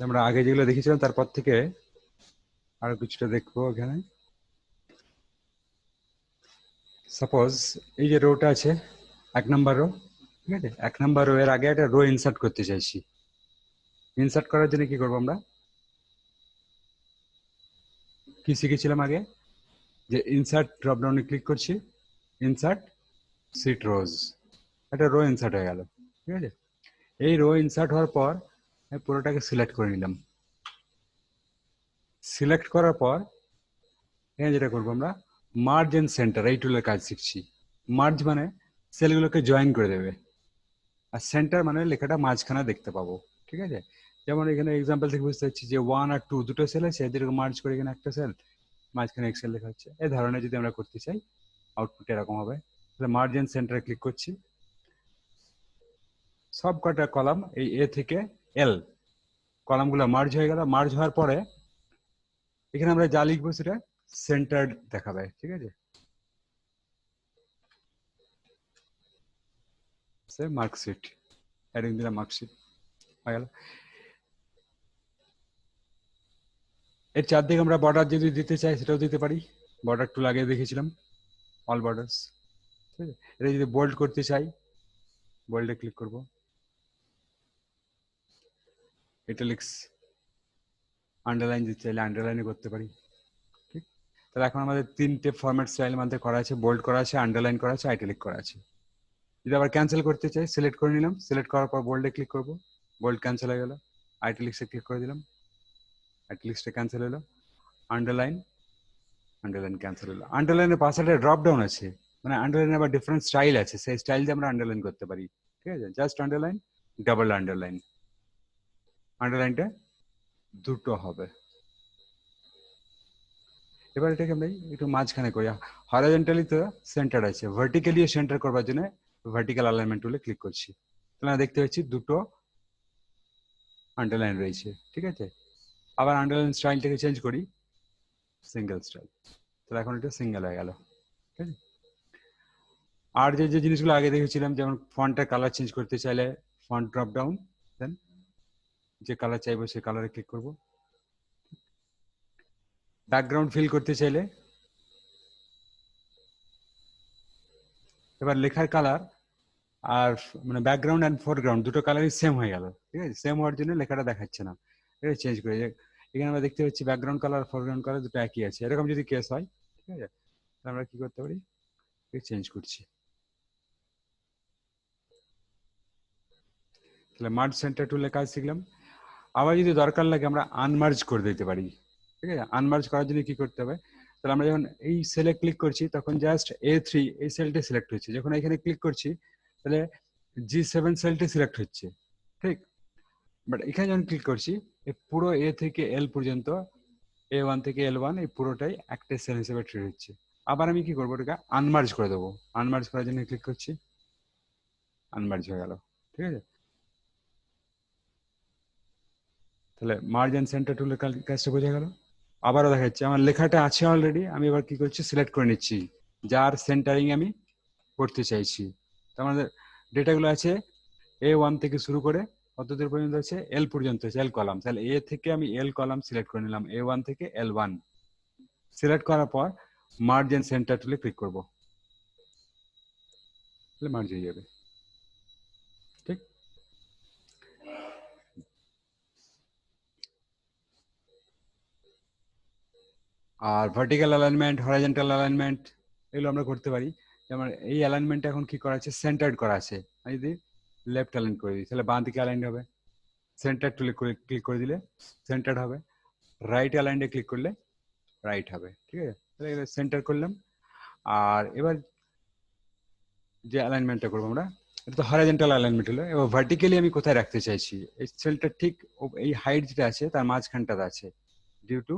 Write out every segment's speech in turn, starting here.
আমরা আগে যেগুলো দেখেছিলাম তারপর থেকে আরো কিছুটা দেখবো এখানে। সাপোজ এই যে রোটা আছে 1 নম্বর রো, ঠিক আছে, 1 নম্বর রো এর আগে একটা রো ইনসার্ট করতে চাইছি। ইনসার্ট করার জন্য কি করবো আমরা, কি শিখেছিলাম আগে, যে ইনসার্ট ড্রপডাউনে ক্লিক করছি, ইনসার্ট সিট রোজ, একটা রো ইনসার্ট হয়ে গেল। ঠিক আছে, এই রো ইনসার্ট হওয়ার পর আমি পুরোটাকে সিলেক্ট করে নিলাম। সিলেক্ট করার পর এখানে যেটা করবো আমরা, মার্জ এন্ড সেন্টার এই টুলের কাজ শিখছি। মার্জ মানে সেলগুলোকে জয়েন করে দেবে, আর সেন্টার মানে লেখাটা মাঝখানে দেখতে পাবো। ঠিক আছে, যেমন এখানে এক্সাম্পল থেকে বুঝতে পারছি যে 1 আর 2 দুটো সেল আছে, এদেরকে মার্জ করে এখানে একটা সেল, মাঝখানে এক্সেল লেখা হচ্ছে। এই ধরনের যদি আমরা করতে চাই আউটপুট এরকম হবে। তাহলে মার্জ এন্ড সেন্টারে ক্লিক করছি, সব কটা কলাম এই এ থেকে এল কলামগুলো মার্জ হয়ে গেল। মার্জ হওয়ার পরে এখানে আমরা যা লিখবো সেটা সেন্টার দেখাবে। ঠিক আছে, সে মার্কশিট, হেডিং দিলাম মার্কশিট, হয়ে গেল। এর চারদিকে আমরা বর্ডার যদি দিতে চাই সেটাও দিতে পারি, বর্ডার টুল আগে দেখেছিলাম, অল বর্ডার্স। ঠিক আছে, এটা যদি বোল্ড করতে চাই বোল্ডে ক্লিক করব, ইটালিক্স আন্ডারলাইন দিতে চাইলে আন্ডারলাইনে করতে পারি। ঠিক, তাহলে এখন আমাদের 3টে ফরম্যাট স্টাইল মধ্যে করা আছে, বোল্ড করা আছে, আন্ডারলাইন করা আছে, আইটালিক করা আছে। যদি আবার ক্যান্সেল করতে চাই সিলেক্ট করে নিলাম, সিলেক্ট করার পর বোল্ডে ক্লিক করব, বোল্ড ক্যান্সেল হয়ে গেল, আইটালিক্সে ক্লিক করে দিলাম, আইটালিক্সটা ক্যান্সেল হলো, আন্ডারলাইন, আন্ডারলাইন ক্যান্সেল হলো। আন্ডারলাইনের পাশে একটা ড্রপ ডাউন আছে, মানে আন্ডারলাইন আবার ডিফারেন্ট স্টাইল আছে, সেই স্টাইল দিয়ে আমরা আন্ডারলাইন করতে পারি। ঠিক আছে, জাস্ট আন্ডারলাইন, ডাবল আন্ডারলাইন, আন্ডারলাইনটা দুটো হবে। এবার এটাকে আমরা একটু মাঝখানে করি, হরাইজন্টালি তো সেন্টার আছে, ভার্টিক্যালি সেন্টার করবার জন্য ভার্টিক্যাল অ্যালাইনমেন্ট টুলে ক্লিক করছি। তাহলে আমরা দেখতে পাচ্ছি দুটো আন্ডারলাইন রয়েছে। ঠিক আছে, আবার আন্ডারলাইন স্টাইলটাকে চেঞ্জ করি, সিঙ্গেল স্টাইল, তাহলে এখন এটা সিঙ্গেল হয়ে গেল। ঠিক আছে, আর যে যে জিনিসগুলো আগে দেখেছিলাম, যেমন ফন্টের কালার চেঞ্জ করতে চাইলে ফন্ট ড্রপ ডাউন, দেন যে কালার চাইবো সেই কালারে ক্লিক করব। ব্যাকগ্রাউন্ড ফিল করতে চাইলে এবার লেখার কালার আর মানে ব্যাকগ্রাউন্ড অ্যান্ড ফোরগ্রাউন্ড দুটো কালারই সেম হয়ে গেল। ঠিক আছে, সেম হওয়ার জন্য লেখাটা দেখাচ্ছে না, এটা চেঞ্জ করে এখানে আমরা দেখতে পাচ্ছি ব্যাকগ্রাউন্ড কালার ফোরগ্রাউন্ড কালার দুটো একই আছে। এরকম যদি কেস হয়, ঠিক আছে, আমরা কি করতে পারি, চেঞ্জ করছি। তাহলে মার্জ সেন্টার টুলের কাজ শিখলাম। আবার যদি দরকার লাগে আমরা আনমার্জ করে দিতে পারি। ঠিক আছে, আনমার্জ করার জন্য কি করতে হবে, তাহলে আমরা যখন এই সেলে ক্লিক করছি তখন জাস্ট A3 এই সেলটি সিলেক্ট হচ্ছে, যখন এখানে ক্লিক করছি তাহলে G7 সেলটি সিলেক্ট হচ্ছে। ঠিক, বাট এখানে যখন ক্লিক করছি এই পুরো এ থেকে এল পর্যন্ত, A1 থেকে L1 এই পুরোটাই একটা সেল হিসেবে ট্রিট হচ্ছে। আবার আমি কি করবো, এটাকে আনমার্জ করে দেবো। আনমার্জ করার জন্য ক্লিক করছি, আনমার্জ হয়ে গেল। ঠিক আছে, তাহলে মার্জ এন্ড সেন্টার টুলের কাজটা বোঝা গেল। আবারও দেখাচ্ছি, আমার লেখাটা আছে অলরেডি, আমি এবার কি করছি, সিলেক্ট করে নিচ্ছি যার সেন্টারিং আমি করতে চাইছি। তো আমাদের ডেটাগুলো আছে A1 থেকে শুরু করে কতদূর পর্যন্ত আছে, এল পর্যন্ত আছে, এল কলাম। তাহলে এ থেকে আমি এল কলাম সিলেক্ট করে নিলাম, A1 থেকে L1 সিলেক্ট করার পর মার্জ এন্ড সেন্টার টুলে ক্লিক করবো, তাহলে মার্জ হয়ে যাবে। ঠিক, আর ভার্টিক্যাল অ্যালাইনমেন্ট, হরাইজন্টাল অ্যালাইনমেন্ট এগুলো আমরা করতে পারি। যেমন এই অ্যালাইনমেন্ট এখন কি করা আছে, সেন্টার্ড করা আছে। আমি যদি লেফট অ্যালাইন করে দিই তাহলে বাঁ দিকে অ্যালাইন হবে, সেন্টার টুলে ক্লিক করে দিলে সেন্টার্ড হবে, রাইট অ্যালাইনে ক্লিক করলে রাইট হবে। ঠিক আছে, তাহলে সেন্টার করলাম। আর এবার যে অ্যালাইনমেন্টটা করবো আমরা, এটা তো হরাইজন্টাল অ্যালাইনমেন্ট হলো। এবার ভার্টিক্যালি আমি কোথায় রাখতে চাইছি, এই সেলটা ঠিক এই হাইট যেটা আছে তার মাঝখানটাতে আছে, due to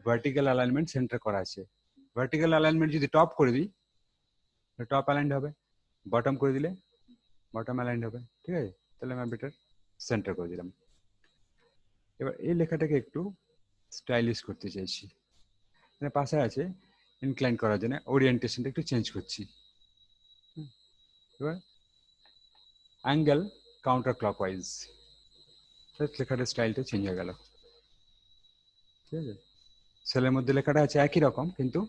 vertical alignment center করা আছে। ভার্টিক্যাল অ্যালাইনমেন্ট যদি টপ করে দিই টপ অ্যালাইন্ড হবে, বটম করে দিলে বটম অ্যালাইন্ড হবে। ঠিক আছে, তাহলে আমি বেটার সেন্টার করে দিলাম। এবার এই লেখাটাকে একটু স্টাইলিশ করতে চাইছি, পাশে আছে ইনক্লাইন করার জন্য ওরিয়েন্টেশনটা একটু চেঞ্জ করছি। এবার অ্যাঙ্গেল কাউন্টার ক্লকওয়াইজ, লেখাটার স্টাইলটা চেঞ্জ হয়ে গেল। ঠিক আছে, সেলের মধ্যে লেখাটা আছে একই রকম কিন্তু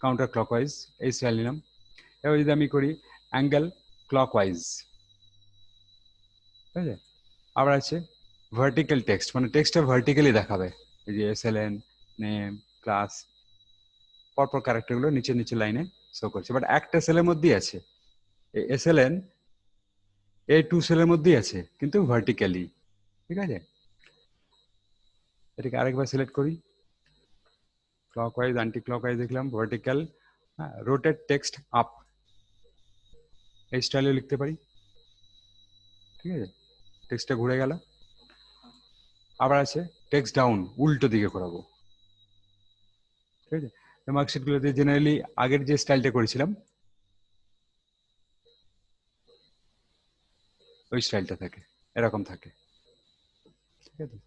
কাউন্টার ক্লকওয়াইজ এই স্টাইল নিলাম। এবার যদি আমি করি অ্যাঙ্গেল ক্লকওয়াইজ, ঠিক আছে। আবার আছে ভার্টিক্যাল টেক্সট, মানে টেক্সটটা ভার্টিক্যালি দেখাবে, এই যে SLN, নেম, ক্লাস, পরপর ক্যারেক্টারগুলো নিচে নিচে লাইনে শো করছে, বাট একটা সেলের মধ্যেই আছে। এই SLN এই 2 সেলের মধ্যেই আছে কিন্তু ভার্টিক্যালি, ঠিক আছে। এটাকে আরেকবার সিলেক্ট করি, ক্লকওয়াইজ, অ্যান্টি ক্লকওয়াইজ দেখলাম, ভার্টিক্যাল, হ্যাঁ, রোটেট টেক্সট আপ, এই স্টাইলে লিখতে পারি, ঠিক আছে। টেক্সটটা ঘুরে গেল। আবার আছে টেক্সট ডাউন, উল্টো দিকে করাবো, ঠিক আছে। মার্কশিটগুলোতে জেনারেলি আগের যে স্টাইলটা করেছিলাম ওই স্টাইলটা থাকে, এরকম থাকে, ঠিক আছে।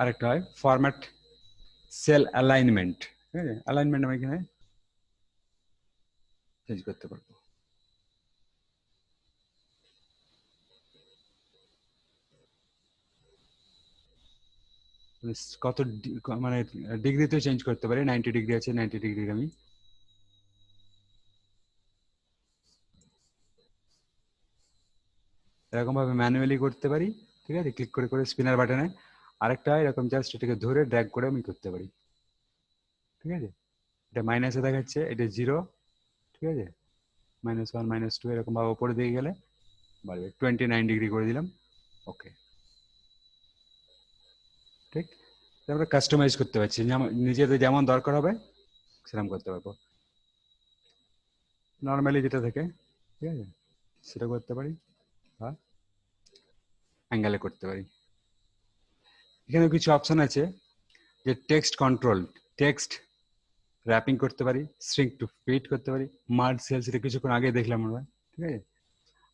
আরেকটা হয় ফরম্যাট সেল অ্যালাইনমেন্ট, ঠিক আছে। অ্যালাইনমেন্ট আমি এখানে চেঞ্জ করতে পারবো। কত মানে ডিগ্রিতে চেঞ্জ করতে পারি, 90 ডিগ্রি আছে, 90 ডিগ্রি আমি এরকম ভাবে ম্যানুয়ালি করতে পারি, ঠিক আছে, ক্লিক করে করে স্পিনার বাটনে। আরেকটা এরকম জাস্ট এটাকে ধরে ড্র্যাগ করে আমি করতে পারি, ঠিক আছে। এটা মাইনাসে দেখাচ্ছে, এটা 0, ঠিক আছে, -1 -2 এরকম ভাবে উপরে দিয়ে গেলে বাড়বে। 29 ডিগ্রি করে দিলাম, ওকে, ঠিক। তারপরে কাস্টমাইজ করতে পারছি, নিজেদের যেমন দরকার হবে সেরকম করতে পারবো, নর্মালি যেটা থাকে, ঠিক আছে, সেটা করতে পারি, বা অ্যাঙ্গেলে করতে পারি। এখানে কিছু অপশন আছে, যে টেক্সট কন্ট্রোল, টেক্সট র্যাপিং করতে পারি, শ্রিঙ্ক টু ফিট করতে পারি, মার্জ সেলস, এটা কিছুক্ষণ আগে দেখলাম আমরা, ঠিক আছে।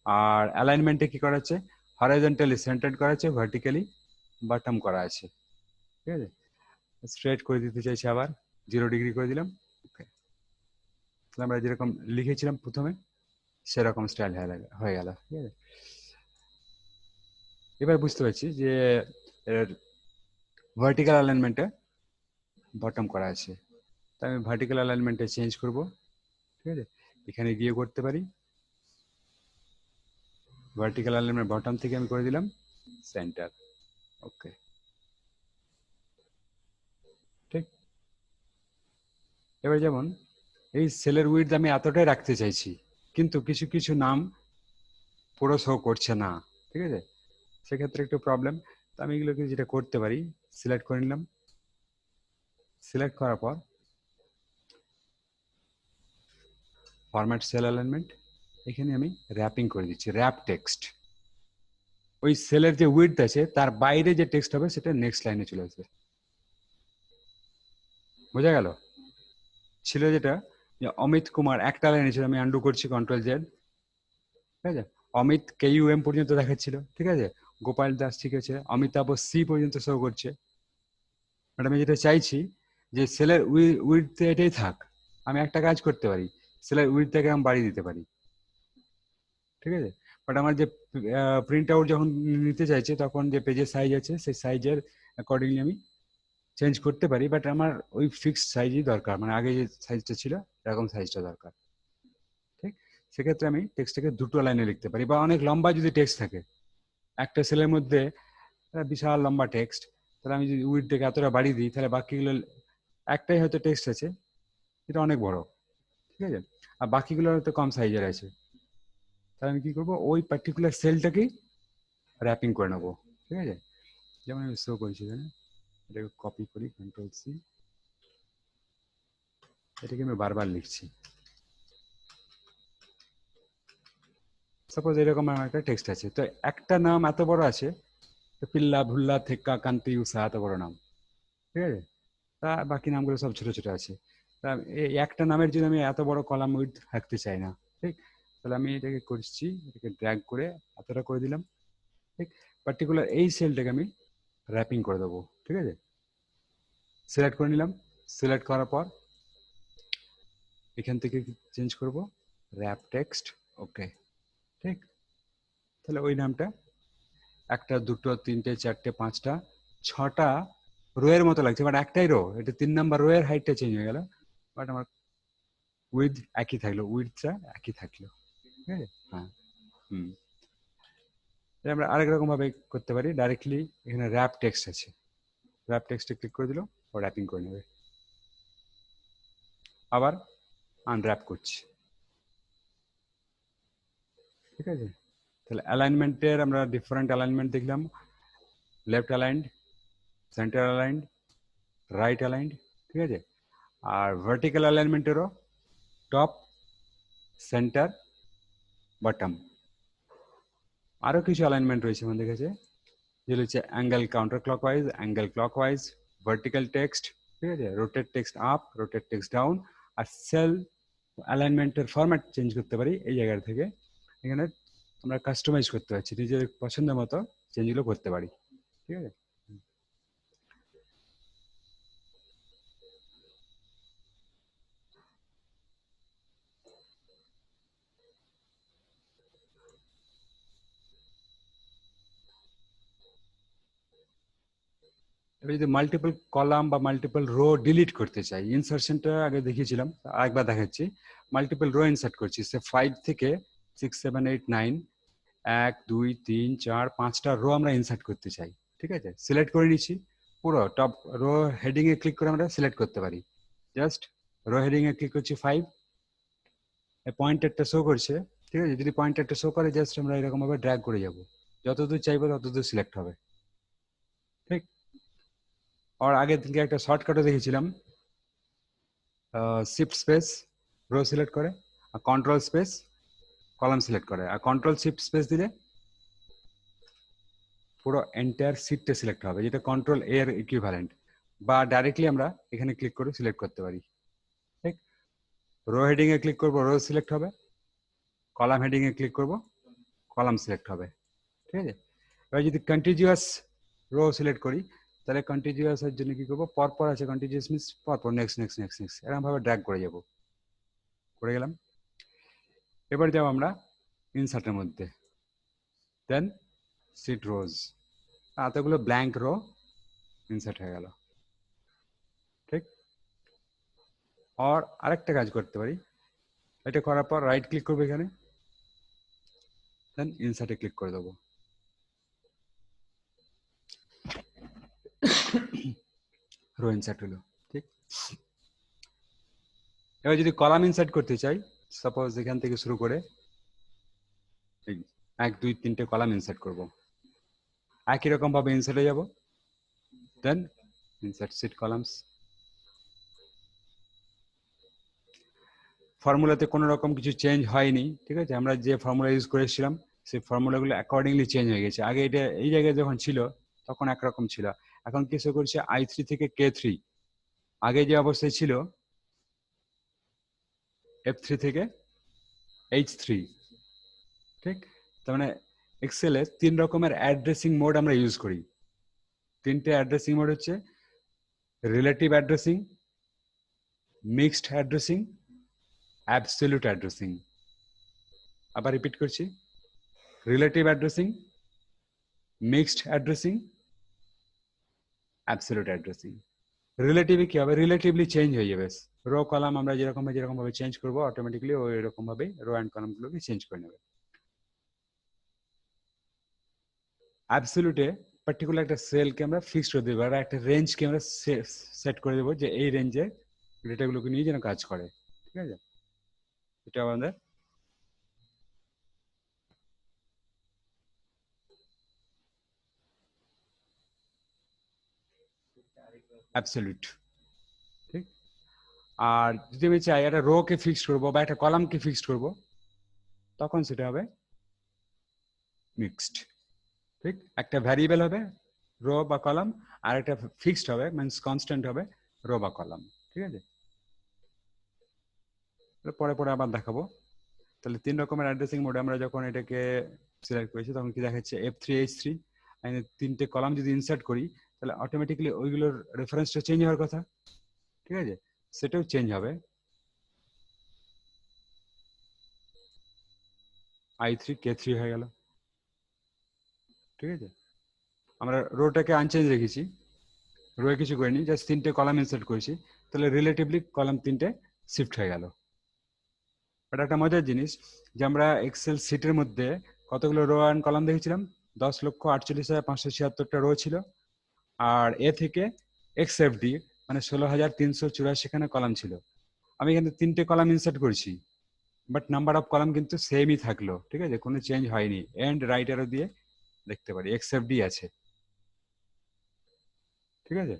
আর অ্যালাইনমেন্টে কি করা আছে, হরাইজন্টালি সেন্টার্ড করা আছে, ভার্টিক্যালি বটম করা আছে, ঠিক আছে। স্ট্রেট করে দিতে চাইছি, আবার 0 ডিগ্রি করে দিলাম, ওকে। আমরা যেরকম লিখেছিলাম প্রথমে সেরকম স্টাইল হয়ে গেল, ঠিক আছে। এবার বুঝতে পারছি যে ভার্টিক্যাল অ্যালাইনমেন্টে বটম করা আছে, তাই আমি ভার্টিক্যাল অ্যালাইনমেন্টে চেঞ্জ করব, ঠিক আছে। এখানে গিয়ে করতে পারি, ভার্টিক্যাল অ্যালাইনমেন্ট বটম থেকে আমি করে দিলাম সেন্টার, ওকে, ঠিক। এবার যেমন এই সেলের উইডথ আমি এতটাই রাখতে চাইছি, কিন্তু কিছু কিছু নাম পুরো শো করছে না, ঠিক আছে, সেক্ষেত্রে একটু প্রবলেম। তো আমি এগুলোকে যেটা করতে পারি, সিলেক্ট করে নিলাম, সিলেক্ট করার পর ফরম্যাট সেল অ্যালাইনমেন্ট, এখানে আমি র্যাপিং করে দিচ্ছি, র্যাপ টেক্সট, ওই সেলের যে উইডথ আছে তার বাইরে যে টেক্সট হবে সেটা নেক্সট লাইনে চলে আসবে, বোঝা গেল। ছিল যেটা যে অমিত কুমার একটা লাইনে ছিল, আমি আন্ডু করছি, Ctrl+Z, ঠিক আছে। অমিত KUM পর্যন্ত দেখাচ্ছিল, ঠিক আছে, গোপাল দাস, ঠিক আছে, অমিতাভ C পর্যন্ত শো করছে, বাট আমি যেটা চাইছি যে সেলের উইডথ এটাই থাক। আমি একটা কাজ করতে পারি, সেলের উইডথটাকে আমি বাড়িয়ে দিতে পারি, ঠিক আছে। বাট আমার যে প্রিন্ট আউট যখন নিতে চাইছে তখন যে পেজের সাইজ আছে সেই সাইজের অ্যাকর্ডিংলি আমি চেঞ্জ করতে পারি, বাট আমার ওই ফিক্সড সাইজই দরকার, মানে আগে যে সাইজটা ছিল এরকম সাইজটা দরকার, ঠিক। সেক্ষেত্রে আমি টেক্সটটাকে দুটো লাইনে লিখতে পারি, বা অনেক লম্বা যদি টেক্সট থাকে একটা সেলের মধ্যে, বিশাল লম্বা টেক্সট, তাহলে আমি যদি উইডথটাকে এতটা বাড়িয়ে দিই তাহলে বাকিগুলো, একটাই হয়তো টেক্সট আছে এটা অনেক বড়, ঠিক আছে, আর বাকিগুলো হয়তো কম সাইজের আছে, তাহলে আমি কি করবো, ওই পার্টিকুলার সেলটাকেই র্যাপিং করে নেবো, ঠিক আছে। যেমন আমি শো করেছি এখানে, এটাকে কপি করি, Ctrl+C, এটাকে আমি বারবার লিখছি, সাপোজ এরকম আমার একটা টেক্সট আছে, তো একটা নাম এত বড় আছে, তো পিল্লা ভুল্লা থেক্কা কান্তি উষা, এত বড় নাম, ঠিক আছে, তা বাকি নামগুলো সব ছোট ছোট আছে। তা এই একটা নামের জন্য আমি এত বড় কলাম উইথ রাখতে চাই না, ঠিক। তাহলে আমি এটাকে করছি, এটাকে ড্র্যাগ করে এতটা করে দিলাম, ঠিক। পার্টিকুলার এই সেলটাকে আমি র্যাপিং করে দেবো, ঠিক আছে। সিলেক্ট করে নিলাম, সিলেক্ট করার পর এখান থেকে চেঞ্জ করব র্যাপ টেক্সট, ওকে, ঠিক। তাহলে ওই নামটা একটা দুটো তিনটে চারটে পাঁচটা ছটা রো এর মতো লাগছে, বাট একটাই রো, এটা 3 নাম্বার রো এর হাইটটা চেঞ্জ হয়ে গেল, বাট আমার উইথ একই থাকলো, উইথটা একই থাকলো। ঠিক আছে, হ্যাঁ। আমরা আরেক রকম ভাবে করতে পারি, ডাইরেক্টলি এখানে র্যাপ টেক্সট আছে, র্যাপ টেক্সটে ক্লিক করে দিল, ও র্যাপিং করে নেবে। আবার আনর্যাপ করছি। ঠিক আছে, তাহলে অ্যালাইনমেন্টের আমরা ডিফারেন্ট অ্যালাইনমেন্ট দেখলাম, left aligned, centre aligned, right aligned. ঠিক আছে, আর ভার্টিক্যাল অ্যালাইনমেন্টেরও টপ, সেন্টার, বটম। আরও কিছু অ্যালাইনমেন্ট রয়েছে আমাদের কাছে, যেগুলো হচ্ছে angle counter clockwise, angle clockwise, vertical text, ঠিক আছে, rotate text up, rotate text down. আর সেল অ্যালাইনমেন্টের ফরম্যাট চেঞ্জ করতে পারি এই জায়গা থেকে, এখানে আমরা কাস্টমাইজ করতে পারছি, নিজের পছন্দ মতো চেঞ্জগুলো করতে পারি। ঠিক আছে, এবার যদি মাল্টিপল কলাম বা মাল্টিপল রো ডিলিট করতে চাই, ইনসার্শনটা আগে দেখিয়েছিলাম, আরেকবার দেখাচ্ছি। মাল্টিপল রো ইনসার্ট করছি, সে 5 থেকে 6 7 8 9, 1 2 3 4 5টা রো আমরা ইনসার্ট করতে চাই। ঠিক আছে, সিলেক্ট করে নিচ্ছি, পুরো টপ রো হেডিং এ ক্লিক করে আমরা সিলেক্ট করতে পারি। জাস্ট রো হেডিং এ ক্লিক করছি, 5, পয়েন্টারটা শো করছে। ঠিক আছে, যদি পয়েন্টারটা শো করে, জাস্ট আমরা এরকম ভাবে ড্র্যাগ করে যাব, যতদূর চাইবো ততদূর সিলেক্ট হবে। ঠিক, আর আগে থেকে একটা শর্টকাটও দেখেছিলাম, শিফট স্পেস রো সিলেক্ট করে, আর কন্ট্রোল স্পেস কলাম সিলেক্ট করে, আর কন্ট্রোল শিফট স্পেস দিলে পুরো এন্টায়ার সিটটা সিলেক্ট হবে, যেটা কন্ট্রোল এর ইকুইভ্যালেন্ট। বা ডাইরেক্টলি আমরা এখানে ক্লিক করে সিলেক্ট করতে পারি। ঠিক, রো হেডিং এ ক্লিক করব, রো সিলেক্ট হবে, কলাম হেডিং এ ক্লিক করব, কলাম সিলেক্ট হবে। ঠিক আছে, এবার যদি কন্টিনিউয়াস রো সিলেক্ট করি, তাহলে কন্টিনিউয়াস এর জন্য কি করবো, পরপর আছে, কন্টিনিউয়াস মিন্স পরপর, নেক্সট নেক্সট নেক্সট নেক্সট, এরকম ভাবে ড্র্যাগ করে যাব, করে গেলাম। এবার যাব আমরা ইনসার্টের মধ্যে, দেন সিট রোজ, এতগুলো ব্ল্যাঙ্ক রো ইনসার্ট হয়ে গেল। ঠিক, আর আরেকটা কাজ করতে পারি, এটা করার পর রাইট ক্লিক করবো এখানে, দেন ইনসার্টে ক্লিক করে দেবো, রো ইনসার্ট হলো। ঠিক, এবার যদি কলাম ইনসার্ট করতে চাই, সাপোজ এখান থেকে শুরু করে 1 2 3টে কলাম ইনসার্ট করব, একই রকম ভাবে ইনসার্টে যাব, দেন ইনসার্ট সিট কলামস। ফর্মুলাতে কোনো রকম কিছু চেঞ্জ হয়নি। ঠিক আছে, আমরা যে ফর্মুলা ইউজ করেছিলাম সেই ফর্মুলাগুলো অ্যাকর্ডিংলি চেঞ্জ হয়ে গেছে। আগে এটা এই জায়গায় যখন ছিল তখন একরকম ছিল, এখন কিছু করছে I3 থেকে K3, আগে যে অবস্থায় ছিল F3 থেকে H3। ঠিক, তার মানে এক্সেলে 3 রকমের অ্যাড্রেসিং মোড আমরা ইউজ করি। 3টে অ্যাড্রেসিং মোড হচ্ছে relative addressing, mixed addressing, absolute addressing. আবার রিপিট করছি, relative addressing, mixed addressing, absolute addressing. রিলেটিভে কি হবে, রিলেটিভলি চেঞ্জ হয়ে যাবে, রো কলাম আমরা যেরকম ভাবে চেঞ্জ করবো, অটোমেটিক্যালি ও এরকম ভাবে রো অ্যান্ড কলামগুলোকে চেঞ্জ করে নেবে। অ্যাবসলিউটে পার্টিকুলার একটা সেলকে আমরা ফিক্সড করে দেবো, আর একটা রেঞ্জকে আমরা সেট করে দেবো যে এই রেঞ্জে ডেটাগুলোকে নিয়ে যেন কাজ করে। ঠিক আছে, এটা আমাদের অ্যাবসলিউট। ঠিক, আর যদি আমি চাই একটা রো কে ফিক্সড করবো বা একটা কলামকে ফিক্সড করবো, তখন সেটা হবে মিক্সড। ঠিক, একটা ভ্যারিয়েবল হবে রো বা কলাম, আর একটা ফিক্সড হবে, মিনস কনস্ট্যান্ট হবে রো বা কলাম। ঠিক আছে, পরে পরে আবার দেখাবো। তাহলে 3 রকমের অ্যাড্রেসিং মোডে আমরা যখন এটাকে সিলেক্ট করেছি, তখন কি দেখাচ্ছে F3 H3, 3টে কলাম যদি ইনসার্ট করি, তাহলে অটোমেটিক্যালি ওইগুলোর রেফারেন্সটা চেঞ্জ হওয়ার কথা। ঠিক আছে, সেটাও চেঞ্জ হবে, I3 K3 হয়ে গেল। ঠিক আছে, আমরা রোটাকে আনচেঞ্জ রেখেছি, রোয়ে কিছু করিনি, জাস্ট 3টে কলাম ইনসার্ট করেছি, তাহলে রিলেটিভলি কলাম 3টে শিফট হয়ে গেল। এটা একটা মজার জিনিস যে আমরা এক্সেল শিটের মধ্যে কতগুলো রো অ্যান্ড কলাম দেখেছিলাম, 10,48,576টা রো ছিল, আর এ থেকে এক্সএফডি মানে 16,384খানা কলাম ছিল। আমি এখানে 3টে কলাম ইনসার্ট করেছি, বাট নাম্বার অফ কলাম কিন্তু সেমই থাকলো, ঠিক আছে, কোনো চেঞ্জ হয়নি। এন্ড রাইট অ্যারো দিয়ে দেখতে পারি এক্সএফডি আছে, ঠিক আছে,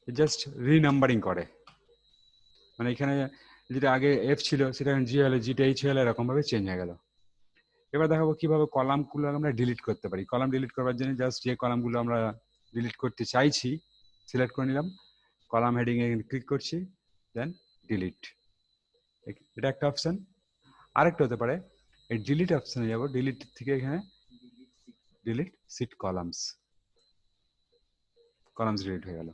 জাস্ট রিনাম্বারিং করে, মানে এখানে যেটা আগে এফ ছিল সেটা জি হলো, জিটা এইচ হলো, এরকম ভাবে চেঞ্জ হয়ে গেল। এবার দেখাবো কিভাবে কলামগুলো আমরা ডিলিট করতে পারি। কলাম ডিলিট করার জন্য জাস্ট যে কলামগুলো আমরা ডিলিট করতে চাইছি সিলেক্ট করে নিলাম, কলাম হেডিং এ ক্লিক করছি, দেন ডিলিট, এটা একটা অপশন। আরেকটা হতে পারে এই ডিলিট অপশনে যাব, ডিলিট থেকে এখানে delete sheet columns, columns delete হয়ে গেল।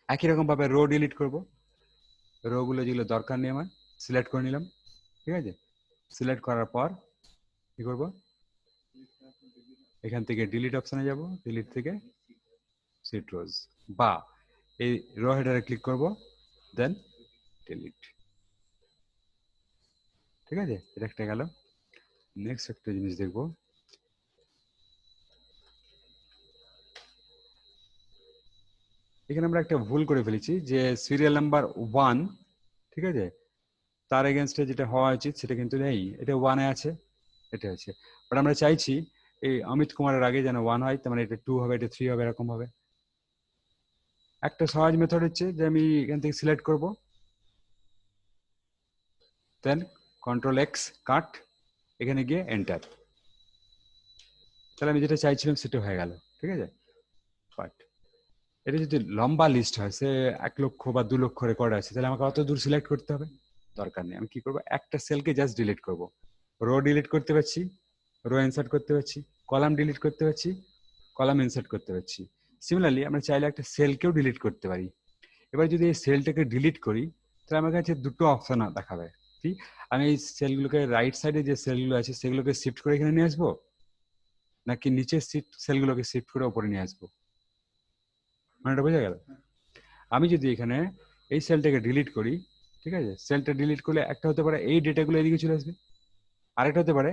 একই রকম ভাবে রো ডিলিট করব, রো গুলো যেগুলো দরকার নেই আমার সিলেক্ট করে নিলাম, ঠিক আছে, সিলেক্ট করার পর কি করব, এখান থেকে ডিলিট অপশনে যাব, ডিলিট থেকে সিট রোজ বা এই রো হেডারে ক্লিক করব, দেন ডিলিট, ঠিক আছে, এটা একটা গেল। নেক্সট একটা জিনিস দেখবো, এখানে আমরা একটা ভুল করে ফেলেছি যে সিরিয়াল নাম্বার 1, ঠিক আছে, তার এগেনস্টে যেটা হওয়া উচিত সেটা কিন্তু নেই, এটা 1 এ আছে, এটা আছে, বাট আমরা চাইছি এই অমিত কুমারের আগে যেন 1 হয়, তার মানে এটা 2 হবে, এটা 3 হবে, এরকম হবে। একটা সহজ মেথড হচ্ছে যে আমি এখান থেকে সিলেক্ট করব, দেন কন্ট্রোল এক্স কাট, এখানে গিয়ে এন্টার, তাহলে আমি যেটা চাইছিলাম সেটা হয়ে গেল, ঠিক আছে। বাট এটা যদি লম্বা লিস্ট হয়, সে 1 লক্ষ বা 2 লক্ষ রেকর্ড আছে, তাহলে আমাকে অত দূর সিলেক্ট করতে হবে, দরকার নেই। আমি কি করবো, একটা সেলকে জাস্ট ডিলিট করব, রো ডিলিট করতে পারছি, রো ইনসার্ট করতে পারছি, কলাম ডিলিট করতে পারছি, কলাম ইনসার্ট করতে পারছি। সিমিলারলি আমরা চাইলে একটা সেলকেও ডিলিট করতে পারি। এবার যদি এই সেলটাকে ডিলিট করি, তাহলে আমার কাছে দুটো অপশন দেখাবে, কি আমি এই সেলগুলোকে রাইট সাইডে যে সেলগুলো আছে সেগুলোকে শিফট করে এখানে নিয়ে আসবো, নাকি নিচের সেলগুলোকে শিফট করে উপরে নিয়ে আসবো, মানে এটা বোঝা গেল। আমি যদি এখানে এই সেলটাকে ডিলিট করি, ঠিক আছে, সেলটা ডিলিট করলে একটা হতে পারে এই ডেটাগুলো এদিকে চলে আসবে, আরেকটা হতে পারে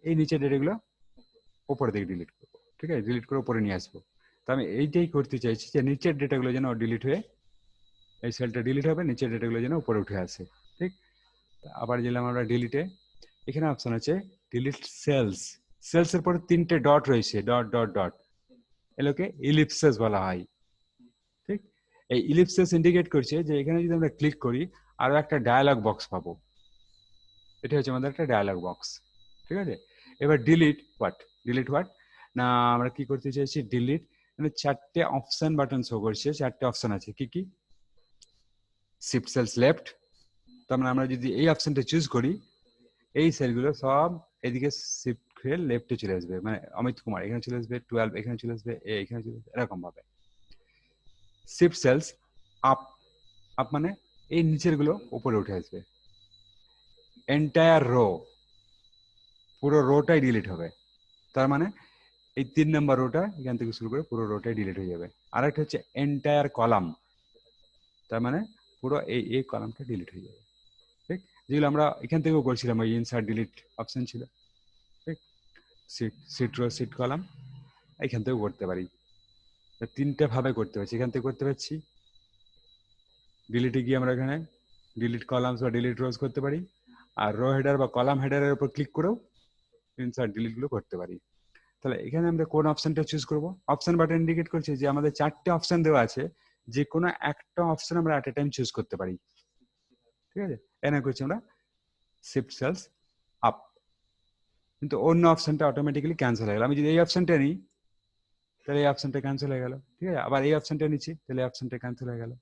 এই নিচের ডেটাগুলো উপরের দিকে ডিলিট করবো, ঠিক আছে, ডিলিট করে উপরে নিয়ে আসবো। তো আমি এইটাই করতে চাইছি যে নিচের ডেটাগুলো যেন ডিলিট হয়ে, এই সেলটা ডিলিট হবে, নিচের ডেটাগুলো যেন উপরে উঠে আসে, ঠিক। আবার গেলাম আমরা ডিলিটে, এখানে অপশন আছে ডিলিট সেলস, সেলস এর পরে 3টে ডট রয়েছে, ডট ডট ডট, এগুলোকে ইলিপসেস বলা হয়, ঠিক। এই ইলিপসেস ইন্ডিকেট করছে যে এখানে যদি আমরা ক্লিক করি আরো একটা ডায়ালগ বক্স পাবো, এটা হচ্ছে আমাদের একটা ডায়ালগ বক্স, ঠিক আছে। এবার ডিলিট হোয়াট, ডিলিট হোয়াট না, আমরা কি করতে চাইছি ডিলিট, মানে 4টে অপশন বাটন শো করছে, 4টে অপশন আছে, কি কি, শিফট সেলস লেফট, তার মানে আমরা যদি এই অপশনটা চুজ করি, এই সেলগুলো সব এদিকে শিফট হয়ে লেফটে চলে আসবে, মানে অমিত কুমার এখানে চলে আসবে, 12 এখানে চলে আসবে, এ এখানে চলে আসবে, এরকম ভাবে। শিফট সেলস আপ, আপ মানে এই নিচের গুলো উপরে উঠে আসবে, এন্টায়ার রো, পুরো রোটাই ডিলিট হবে, তার মানে এই 3 নম্বর রোটা এখান থেকে শুরু করে পুরো রোটাই ডিলিট হয়ে যাবে। আর একটা হচ্ছে এন্টায়ার কলাম, তার মানে পুরো এই কলামটা ডিলিট হয়ে যাবে, ঠিক। যেগুলো আমরা এখান থেকেও করছিলাম, ওই ইনসার্ট ডিলিট অপশন ছিল, ঠিক, সিট রো সিট কলাম এখান থেকেও করতে পারি, 3টে ভাবে করতে পারছি, এখান থেকে করতে পারছি, ডিলিটে গিয়ে আমরা এখানে ডিলিট কলামস বা ডিলিট রোজ করতে পারি, আর রো হেডার বা কলাম হেডারের উপর ক্লিক করেও ইনসার্ট ডিলিট গুলো করতে পারি। তাহলে এখানে আমরা কোন অপশনটা চুজ করব, অপশন বাটন ইন্ডিকেট করছে যে আমাদের 4টে অপশন দেওয়া আছে, যে কোনো একটা অপশন আমরা এট এ টাইম চুজ করতে পারি, ঠিক আছে। এনে করছি আমরা শিফট সেলস আপ, কিন্তু অন্য অপশনটা অটোমেটিক্যালি ক্যান্সেল হয়ে গেল। আমি যদি এই অপশনটা নিই তাহলে এই অপশনটা ক্যান্সেল হয়ে গেল, ঠিক আছে, আবার এই অপশনটা নিচ্ছি তাহলে এই অপশনটা ক্যান্সেল হয়ে গেল,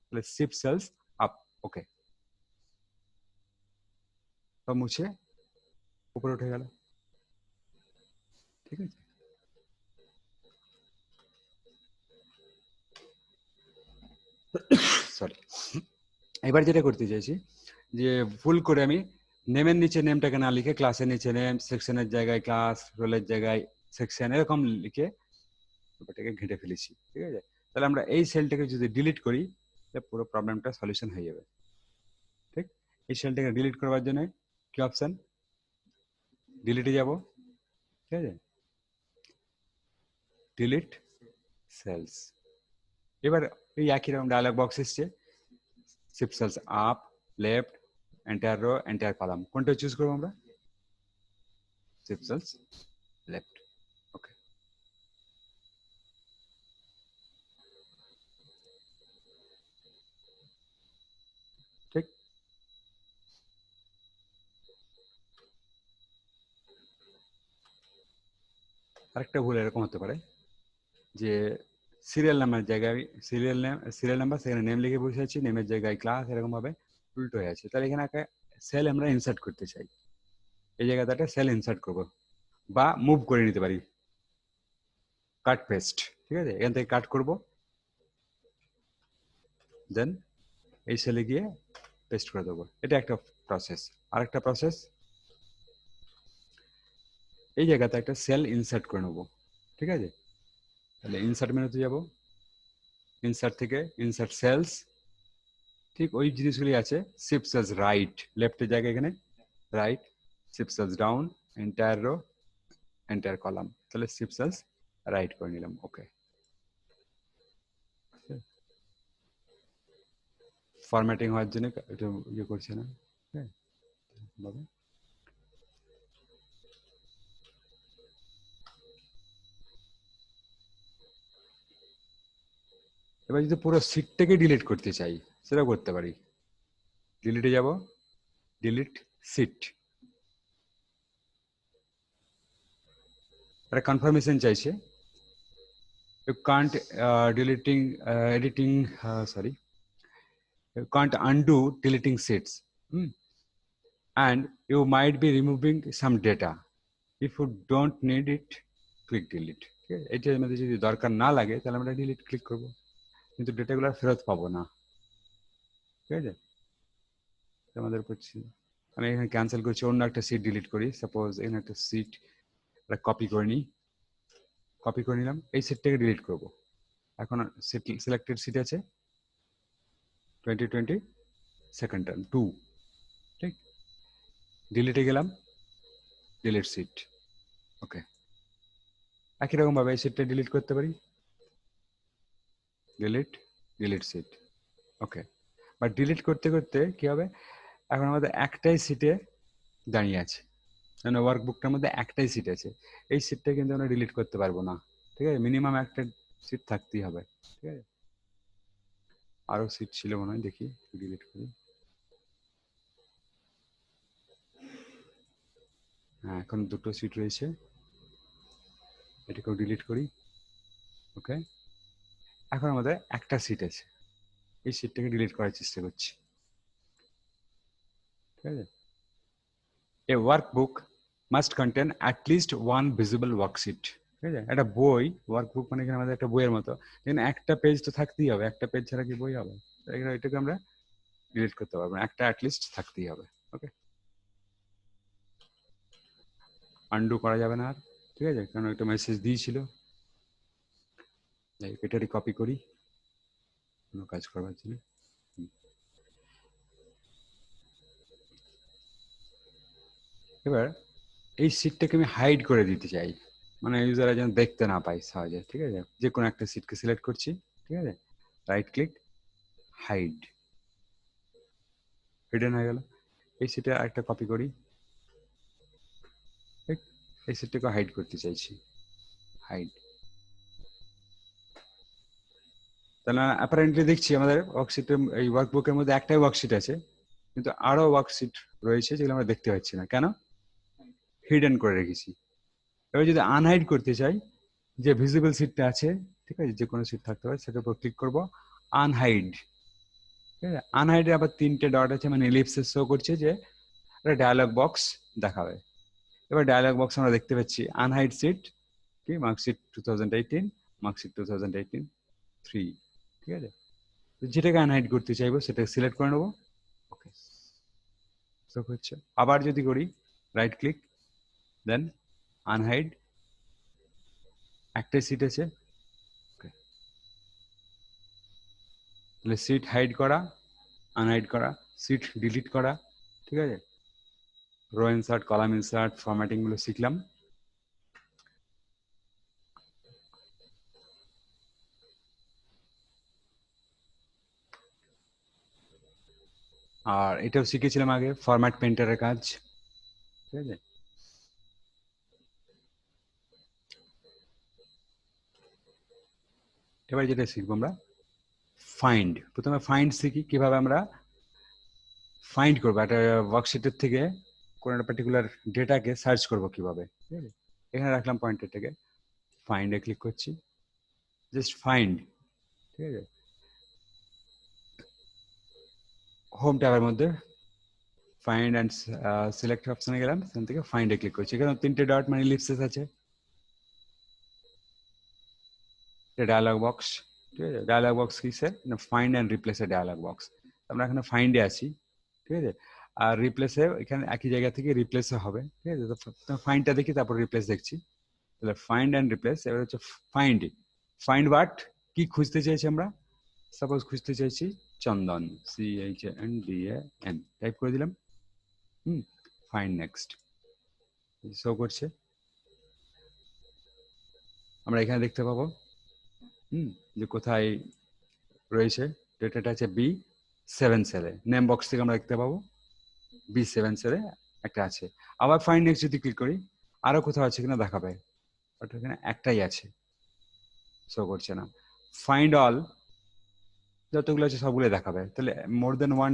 তাহলে শিফট সেলস আপ, ওকে, সব মুছে উপরে উঠে গেল, ঠিক আছে। সরি, এবার যেটা করতে চাইছি যে ভুল করে আমি নেমের নিচে নেমটাকে না লিখে ক্লাসের নিচে নেম, সেকশনের জায়গায় ক্লাস, রোলের জায়গায় সেকশন, এরকম লিখে এটাকে ঘেঁটে ফেলেছি। ঠিক আছে, তাহলে আমরা এই সেলটাকে যদি ডিলিট করি তাহলে পুরো প্রবলেমটা সলিউশন হয়ে যাবে। ঠিক, এই সেলটাকে ডিলিট করবার জন্য কি অপশন, ডিলিটে যাব। ঠিক আছে, ডিলিট সেলস। এবার এই একই রকম ডায়লগ বক্স এসছে, shift cells up, left, entire row, entire column, কোনটা চুজ করবো আমরা? Shift sales left. ওকে, ঠিক। আরেকটা ভুল এরকম হতে পারে যে সিরিয়াল নাম্বার জায়গায় সিরিয়াল নাম্বার, সেখানে নেম লিখে বসে আছি, নেমের জায়গায় ক্লাস, এরকম ভাবে উল্টো হয়ে আছে। তাহলে এখানে একটা সেল আমরা ইনসার্ট করতে চাই, এই জায়গাতে একটা সেল ইনসার্ট করবো বা মুভ করে নিতে পারি, কাট পেস্ট। ঠিক আছে, এখান থেকে কাট করব, দেন এই সেলে গিয়ে পেস্ট করে দেবো। এটা একটা প্রসেস। আরেকটা প্রসেস, এই জায়গাতে একটা সেল ইনসার্ট করে নেবো। ঠিক আছে, তাহলে ইনসার্ট মেনুতে যাব, ইনসার্ট থেকে ইনসার্ট সেলস, ঠিক ওই জিনিসগুলি আছে। শিফট সেলস রাইট, লেফটের জায়গায় এখানে right, shift cells down, entire row, entire column, তাহলে শিফট সেলস রাইট করে নিলাম। ওকে, ফরম্যাটিং হওয়ার জন্য একটু ইয়ে করছে না। হ্যাঁ, এবার যদি পুরো সিটটাকে ডিলিট করতে চাই সেটা করতে পারি। ডিলিটে যাব, ডিলিট সিট, একটা কনফার্মেশন চাইছে, you can't deleting editing sorry, you can't undo deleting seats, and you might be removing some data. If you don't need it, click delete. ঠিক আছে, এটার মধ্যে যদি দরকার না লাগে তাহলে আমরা ডিলিট ক্লিক করব, কিন্তু ডেটাগুলো ফেরত পাবো না। ঠিক আছে, আমাদের করছি, আমি এখানে ক্যান্সেল করছি, অন্য একটা সিট ডিলিট করি। সাপোজ এখানে একটা সিট কপি করে নিই, কপি করে নিলাম, এই সিটটাকে ডিলিট করব। এখন সিলেক্টেড সিট আছে 2020 সেকেন্ড টার্ম 2। ঠিক, ডিলিটে গেলাম, ডিলিট সিট। ওকে, একই রকম ভাবে এই সিটটা ডিলিট করতে পারি, delete, delete sheet. Okay, but delete করতে করতে কি হবে, এখন আমাদের একটাই সিটে দাঁড়িয়ে আছে, মানে ওয়ার্কবুকটার মধ্যে একটাই সিট আছে, এই সিটটা কিন্তু আমরা ডিলিট করতে পারবো না। ঠিক আছে, মিনিমাম একটা সিট থাকতেই হবে। ঠিক আছে, আরো সিট ছিল মনে হয়, দেখি ডিলিট করি। হ্যাঁ, এখন দুটো সিট রয়েছে, এটাকেও ডিলিট করি। ওকে, এখন আমাদের একটা সিট আছে, এই সিটটাকে ডিলিট করার চেষ্টা করছি। ঠিক আছে, a workbook must contain at least one visible worksheet. ঠিক আছে, একটা বই, ওয়ার্কবুক মানে এখানে আমাদের একটা বইয়ের মতো, এখানে একটা পেজ তো থাকতেই হবে, একটা পেজ ছাড়া কি বই হবে? এখানে এটাকে আমরা ডিলিট করতে পারবো না, একটা অ্যাটলিস্ট থাকতেই হবে। ওকে, আন্ডু করা যাবে না আর। ঠিক আছে, কারণ একটা মেসেজ দিয়েছিল, এটারই কপি করি কোনো কাজ করবার জন্য। এবার এই সিটটাকে আমি হাইড করে দিতে চাই, মানে ইউজাররা যেন দেখতে না পায় সহজে। ঠিক আছে, যে কোনো একটা সিটকে সিলেক্ট করছি। ঠিক আছে, রাইট ক্লিক, হাইড, হিডেন হয়ে গেল। এই সিটে আরেকটা কপি করি, ঠিক, এই সিটটাকে হাইড করতে চাইছি, হাইড। তাহলে অ্যাপারেন্টলি দেখছি আমাদের ওয়ার্কশিটের, এই ওয়ার্কবুকের মধ্যে একটাই ওয়ার্কশিট আছে, কিন্তু আরো ওয়ার্কশিট রয়েছে যেগুলো আমরা দেখতে পাচ্ছি না, কেন? হিডেন করে রেখেছি। এবার যদি আনহাইড করতে চাই, যে ভিজিবল সিটটা আছে, ঠিক আছে, যে কোনো সিট থাকতে পারে, সেটার উপর ক্লিক করব, আনহাইড। ঠিক আছে, আনহাইডে আবার তিনটে ডট আছে, মানে এলিপসিস শো করছে যে একটা ডায়ালগ বক্স দেখাবে। এবার ডায়ালগ বক্স আমরা দেখতে পাচ্ছি আনহাইড সিট, কি মার্কশিট 2018, মার্কশিট 2018 3। ঠিক আছে, যেটাকে আনহাইড করতে চাইবো সেটাকে সিলেক্ট করে নেবো। ওকে, শো করছে। আবার যদি করি রাইট ক্লিক, দেন আনহাইড, একটাই সিট আছে, তাহলে সিট হাইড করা, আনহাইড করা, সিট ডিলিট করা, ঠিক আছে। Row insert, column insert, formatting গুলো শিখলাম। আর এটাও শিখেছিলাম আগে, ফরম্যাট পেন্টারের কাজ, ঠিক আছে। এবার যেটা শিখবো আমরা ফাইন্ড। প্রথমে ফাইন্ড শিখি, কিভাবে আমরা ফাইন্ড করবো একটা ওয়ার্কশিটের থেকে কোনো একটা পার্টিকুলার ডেটাকে সার্চ করবো কিভাবে, ঠিক আছে। এখানে রাখলাম পয়েন্টারটাকে, ফাইন্ডে ক্লিক করছি, জাস্ট ফাইন্ড, ঠিক আছে। হোম ট্যাবের মধ্যে ফাইন্ড অ্যান্ড সিলেক্ট অপশনে গেলাম, সেখান থেকে ফাইন্ডে ক্লিক করছি। এখানে 3টে ডট মানে ইলিপসিস আছে, ডায়ালগ বক্স, ঠিক আছে। ডায়ালগ বক্স কিসের না, ফাইন্ড অ্যান্ড রিপ্লেসের ডায়ালগ বক্স। আমরা এখানে ফাইন্ডে আছি, ঠিক আছে। আর রিপ্লেসে এখানে একই জায়গা থেকে রিপ্লেসে হবে, ঠিক আছে। তো ফাইন্ডটা দেখি, তারপর রিপ্লেস দেখছি। তাহলে ফাইন্ড অ্যান্ড রিপ্লেস, এবার হচ্ছে ফাইন্ড। ফাইন্ড হোয়াট, কি খুঁজতে চাইছি আমরা, সাপোজ খুঁজতে চাইছি চন্দন, CHNDAN, টাইপ করে দিলাম, ফাইন্ড নেক্সট, শো করছে। আমরা এখানে দেখতে পাবো যে কোথায় রয়েছে ডেটাটা, আছে B7 সেলে। নেম বক্স থেকে আমরা দেখতে পাবো B7 সেলে একটা আছে। আবার ফাইন্ড নেক্সট যদি ক্লিক করি, আরো কোথাও আছে কিনা দেখাবে, বাট এখানে একটাই আছে, শো করছে না। ফাইন্ড অল, যতগুলো আছে সবগুলো দেখাবে। তাহলে মোর দেন ওয়ান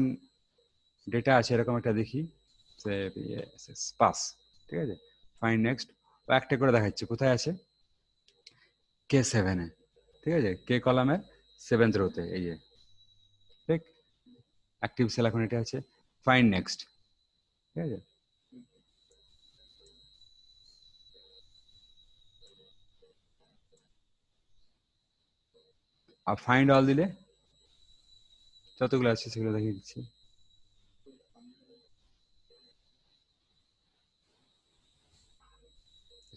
ডেটা আছে এরকম একটা দেখি, পাস, ঠিক আছে। ফাইন্ড নেক্সট, একটা করে দেখাচ্ছে কোথায় আছে, K7 এ, ঠিক আছে, কে কলামের 7th রোতে, এই যে, ঠিক। অ্যাক্টিভ সেল এখন এটা আছে। ফাইন্ড নেক্সট, ঠিক আছে। আর ফাইন্ড অল দিলে যতগুলো আছে সেগুলো দেখিয়ে দিচ্ছি।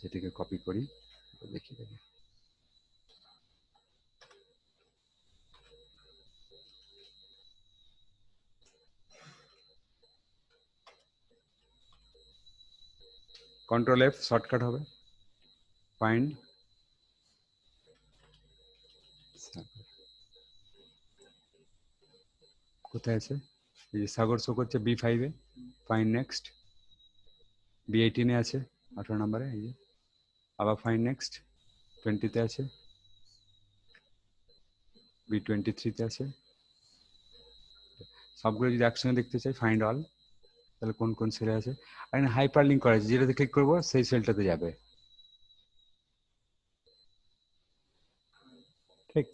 সেটিকে কপি করি, দেখি দেখি। Ctrl F শর্টকাট হবে, ফাইন্ড, কোথায় আছে, এই যে সাগর শো করছে B5 এ। ফাইন্ড নেক্সট, B18 এ আছে 18 নম্বরে, এই যে। আবার ফাইন্ড নেক্সট, 20 তে আছে, B23 তে আছে। সবগুলো যদি একসঙ্গে দেখতে চাই, ফাইন্ড অল, তাহলে কোন কোন সেলে আছে। আর এখানে হাইপার লিঙ্ক করা আছে, যেটাতে ক্লিক করবো সেই সেলটাতে যাবে, ঠিক।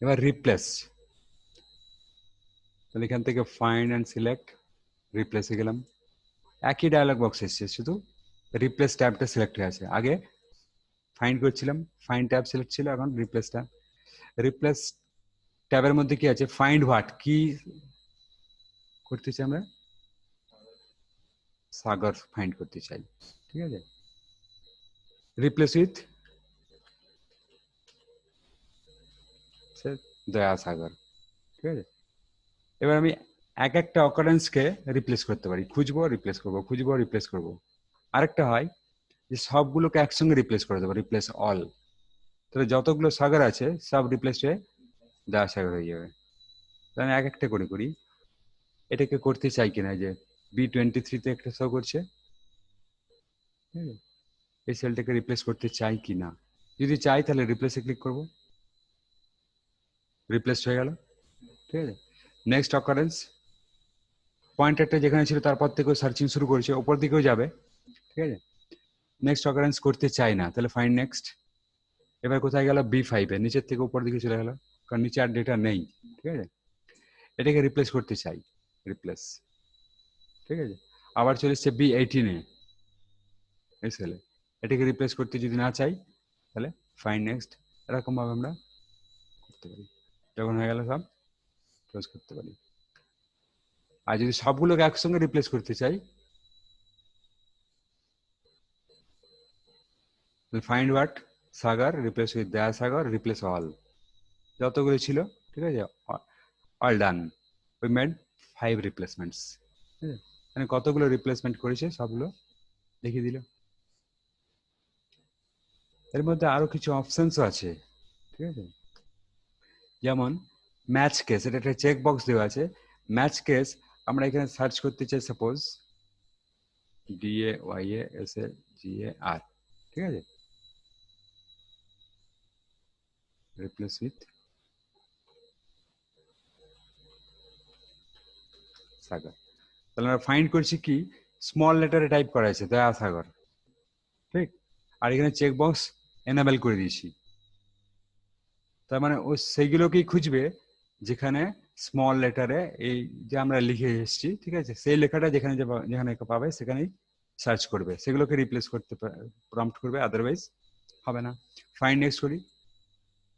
এবার রিপ্লেস, তাহলে এখান থেকে ফাইন্ড অ্যান্ড সিলেক্ট, রিপ্লেসে গেলাম, একই ডায়ালগ বক্স এসছে, শুধু রিপ্লেস ট্যাবটা সিলেক্ট হয়ে আছে। আগে ফাইন্ড করছিলাম, ফাইন্ড ট্যাব সিলেক্ট ছিল, এখন রিপ্লেস ট্যাব। রিপ্লেস ট্যাবের মধ্যে কি আছে, ফাইন্ড হোয়াট, কি করতে চাই আমরা, সাগর ফাইন্ড করতে চাই, ঠিক আছে। রিপ্লেস উইথ দয়া সাগর, ঠিক আছে। এবার আমি এক একটা অকারেন্সকে রিপ্লেস করতে পারি, খুঁজবো রিপ্লেস করবো, খুঁজবো রিপ্লেস করবো। আরেকটা হয় যে সবগুলোকে একসঙ্গে রিপ্লেস করে দেবো, রিপ্লেস অল, তাহলে যতগুলো সাগর আছে সব রিপ্লেস হয়ে দয়া সাগর হয়ে যাবে। তাহলে এক একটা করে করি, এটাকে করতে চাই কিনা, যে B23 তে একটা শো করছে, এই সেলটাকে রিপ্লেস করতে চাই কিনা। যদি চাই তাহলে রিপ্লেসে ক্লিক করব, রিপ্লেস হয়ে গেল, ঠিক আছে। নেক্সট অকারেন্স, পয়েন্টারটা যেখানে ছিল তারপর থেকেও সার্চিং শুরু করেছে, ওপর দিকেও যাবে, ঠিক আছে। নেক্সট অকারেন্স করতে চাই না, তাহলে ফাইন্ড নেক্সট। এবার কোথায় গেল, B5 এ, নিচের থেকে উপর দিকে চলে গেল, কারণ নিচে আর ডেটা নেই, ঠিক আছে। এটাকে রিপ্লেস করতে চাই, রিপ্লেস, ঠিক আছে। আবার চলে এসছে B18 এ, এই সেলে, এটাকে রিপ্লেস করতে যদি না চাই, তাহলে ফাইন্ড নেক্সট। এরকম ভাবে আমরা করতে করতে পারি। যখন হয়ে গেল সব ক্লোজ করতে পারি। আর যদি সবগুলোকে একসঙ্গে রিপ্লেস করতে চাই, find what Sagar replace with দয়া সাগর রিপ্লেস অল, যতগুলো ছিল, ঠিক আছে, অল ডান। We made 5 রিপ্লেসমেন্টস। ঠিক আছে, মানে কতগুলো রিপ্লেসমেন্ট করেছে সবগুলো দেখিয়ে দিল। এর মধ্যে আরো কিছু অপশনসও আছে, ঠিক আছে, যেমন ম্যাচ কেস, এটা একটা চেক বক্স দেওয়া আছে। ম্যাচ কেস আমরা এখানে সার্চ করতে চাই, সাপোজ DAYASAGAR, ঠিক আছে, রিপ্লেস উইথ সাগর। তাহলে আমরা ফাইন্ড করছি কি, স্মল লেটারে টাইপ করা আছে দয়া সাগর, ঠিক, আর এখানে চেক বক্স এনাবেল করে দিয়েছি। তার মানে ও সেইগুলোকেই খুঁজবে যেখানে স্মল লেটারে এই যে আমরা লিখে এসেছি, ঠিক আছে, সেই লেখাটা যেখানে যেখানে পাবে সেখানেই সার্চ করবে, সেগুলোকে রিপ্লেস করতে প্রম্পট করবে, আদারওয়াইজ হবে না। ফাইন্ড নেক্সট করি,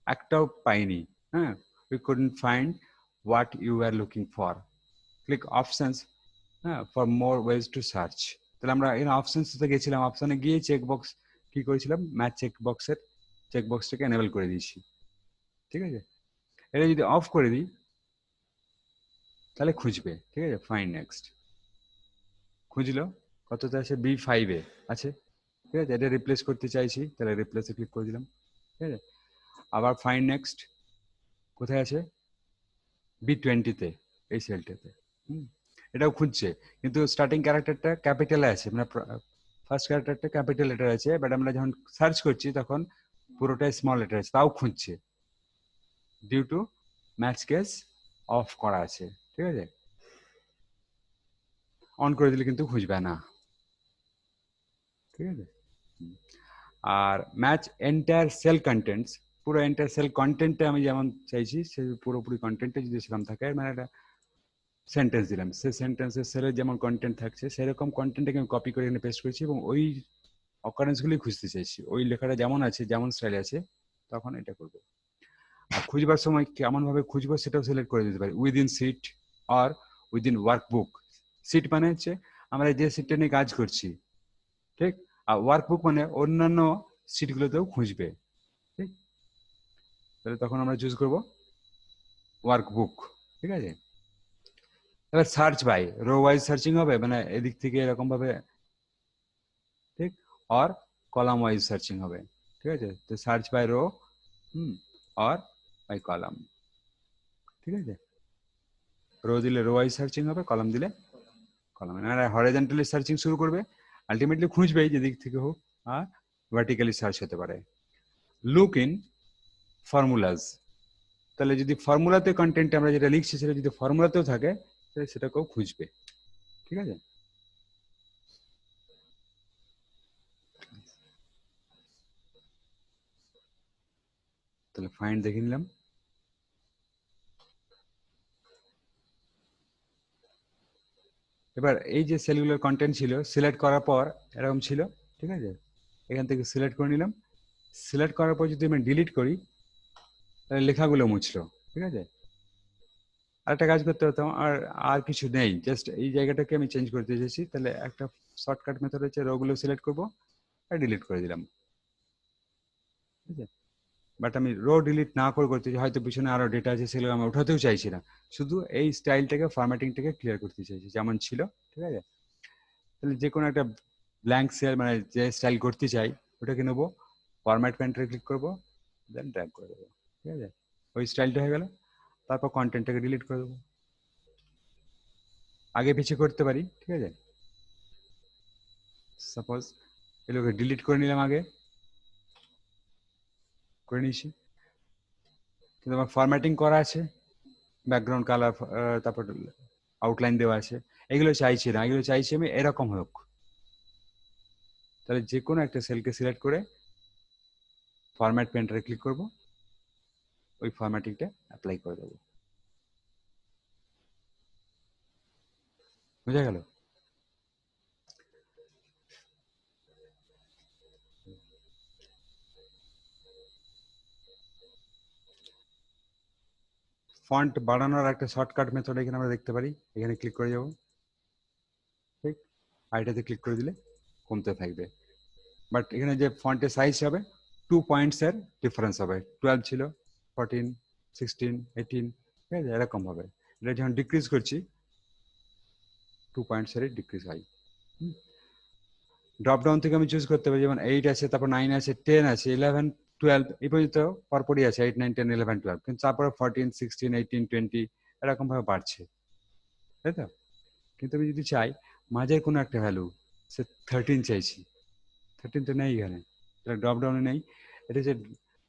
একটাও পাইনি। হ্যাঁ, we couldn't find what you are looking for, click options, হ্যাঁ, for more ways to search. তাহলে আমরা এই অপশনসে গেছিলাম, অপশনে গিয়ে চেক বক্স কি করেছিলাম, ম্যাচ চেক বক্সের চেক বক্সটাকে এনেবল করে দিয়েছি, ঠিক আছে। এটা যদি অফ করে দিই তাহলে খুঁজবে, ঠিক আছে। ফাইন্ড নেক্সট খুঁজলো, কততে আছে, B5-এ আছে, ঠিক আছে, এটা রিপ্লেস করতে চাইছি, তাহলে রিপ্লেসে ক্লিক করে দিলাম, ঠিক আছে। আবার ফাইন্ড নেক্সট কোথায় আছে, B20-তে, এই সেলটাতে। এটাও খুঁজছে, কিন্তু স্টার্টিং ক্যারেক্টারটা ক্যাপিটালে আছে, মানে ফার্স্ট ক্যারেক্টারটা ক্যাপিটাল লেটার আছে, বাট আমরা যখন সার্চ করছি তখন পুরোটাই স্মল লেটার আছে, তাও খুঁজছে, due to match case off করা আছে, ঠিক আছে। অন করে দিলে কিন্তু খুঁজবে না, ঠিক আছে। আর ম্যাচ এন্টায়ার সেল কন্টেন্টস, পুরো এন্টায়ার সেল কন্টেন্টে আমি যেমন চাইছি সেই পুরোপুরি কন্টেন্টে যদি সেরকম থাকে, মানে একটা সেন্টেন্স দিলাম, সেই সেন্টেন্সের সেলের যেমন কন্টেন্ট থাকছে সেরকম কন্টেন্টটাকে আমি কপি করে এখানে পেস্ট করেছি এবং ওই অকারেন্সগুলি খুঁজতে চাইছি, ওই লেখাটা যেমন আছে যেমন স্টাইলে আছে, তখন এটা করবো। আর খুঁজবার সময় কেমন ভাবে খুঁজবো সেটাও সিলেক্ট করে দিতে পারি, উইদিন সিট আর উইদিন ওয়ার্কবুক। সিট মানে হচ্ছে আমরা যে সিটটা নিয়ে কাজ করছি, ঠিক, আর ওয়ার্কবুক মানে অন্যান্য সিটগুলোতেও খুঁজবে, ঠিক। তাহলে তখন আমরা চুজ করব ওয়ার্কবুক, ঠিক আছে। এবার search by row wise searching হবে, মানে এদিক থেকে এরকম ভাবে, ঠিক, আর কলাম ওয়াইজ সার্চিং হবে, ঠিক আছে। তো সার্চ বাই রো, আর বাই কলাম, ঠিক আছে। রো দিলে রো ওয়াইজ সার্চিং হবে, কলাম দিলে কলাম, মানে হরিজন্টালি সার্চিং শুরু করবে, আলটিমেটলি খুঁজবে যে দিক থেকে হোক, আর ভার্টিক্যালি সার্চ হতে পারে। লুক ইন ফর্মুলাস, তাহলে যদি ফর্মুলাতে কন্টেন্ট আমরা যেটা লিখছি সেটা যদি ফর্মুলাতেও থাকে তাহলে সেটাকেও খুঁজবে, ঠিক আছে। তাহলে ফাইন্ড দেখে নিলাম। এবার এই যে সেলগুলোর কন্টেন্ট ছিল সিলেক্ট করার পর এরকম ছিল, ঠিক আছে, এখান থেকে সিলেক্ট করে নিলাম। সিলেক্ট করার পর যদি আমি ডিলিট করি তাহলে লেখাগুলো মুছলো, ঠিক আছে। আরেকটা কাজ করতে হতাম, আর আর কিছু নেই, জাস্ট এই জায়গাটাকে আমি চেঞ্জ করতে চেয়েছি, তাহলে একটা শর্টকাট মেথড হচ্ছে রোগুলো সিলেক্ট করবো আর ডিলিট করে দিলাম, ঠিক আছে। বাট আমি রো ডিলিট না করে করতে চাই, হয়তো পিছনে আরো ডেটা আছে সেগুলো আমি ওঠাতেও চাইছি না, শুধু এই স্টাইলটাকে ফরম্যাটিংটাকে ক্লিয়ার করতে চাইছি যেমন ছিল, ঠিক আছে। তাহলে যে কোনো একটা ব্ল্যাঙ্ক সেল মানে যে স্টাইল করতে চাই ওটাকে নেবো, ফরম্যাট প্যান্টারে ক্লিক করবো, দেন ড্র্যাগ করে দেবো, ঠিক আছে, ওই স্টাইলটা হয়ে গেল। তারপর কন্টেন্টটাকে ডিলিট করে দেবো, আগে পিছিয়ে করতে পারি, ঠিক আছে। সাপোজ এগুলোকে ডিলিট করে নিলাম, আগে করে নিয়েছি, কিন্তু আমার ফরম্যাটিং করা আছে, ব্যাকগ্রাউন্ড কালার, তারপর আউটলাইন দেওয়া আছে, এগুলো চাইছি না, এগুলো চাইছি আমি এরকম হোক। তাহলে যে কোনো একটা সেলকে সিলেক্ট করে ফরম্যাট পেন্টারে ক্লিক করব, ওই ফরম্যাটিংটা অ্যাপ্লাই করে দেবো, বুঝা গেল। ফন্ট বাড়ানোর একটা শর্টকাট মেথড এখানে আমরা দেখতে পারি। এখানে ক্লিক করে যাব, ঠিক, আর এটাতে ক্লিক করে দিলে কমতে থাকবে। বাট এখানে যে ফন্টের সাইজ হবে 2 পয়েন্টসের ডিফারেন্স হবে, 12 ছিল 14, 16, 18, ঠিক আছে, এরকম হবে। এটা যখন ডিক্রিজ করছি 2 পয়েন্টসের ডিক্রিজ হয়। ড্রপ ডাউন থেকে আমি চুজ করতে পারি, যেমন 8 আছে, তারপর 9 আছে, 10 আছে, 11, 12 এই পর্যন্ত পরপরই আছে, 8, 9, 10, 11, 12, কিন্তু তারপরে 14, 16, 18, 20 এরকম ভাবে বাড়ছে, তাই তো? কিন্তু আমি যদি চাই মাঝের কোনো একটা ভ্যালু, সে 13 চাইছি, 13 তো নেই এখানে, তাহলে ড্রপ ডাউনে নেই। এটা হচ্ছে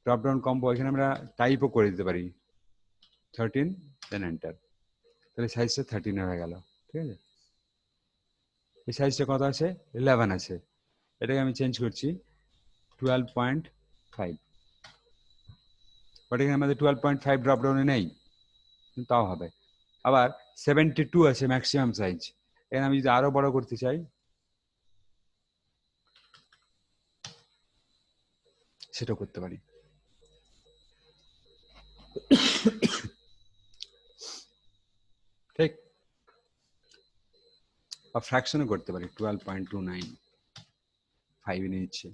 ড্রপ ডাউন কম্বো, এখানে আমরা টাইপও করে দিতে পারি 13 দেন এন্টার, তাহলে সাইজটা 13 হয়ে গেল, ঠিক আছে। এই সাইজটা কত আছে? 11 আছে, এটাকে আমি চেঞ্জ করছি 12.5, বাট এখানে আমাদের 12.5 ড্রপ ডাউনে নেই, কিন্তু তাও হবে। আবার 72 আছে ম্যাক্সিমাম সাইজ, এখানে আমি যদি আরো বড় করতে চাই সেটাও করতে পারি। ঠিক, বা ফ্র্যাকশনও করতে পারি, 12.29 5 নিচ্ছে,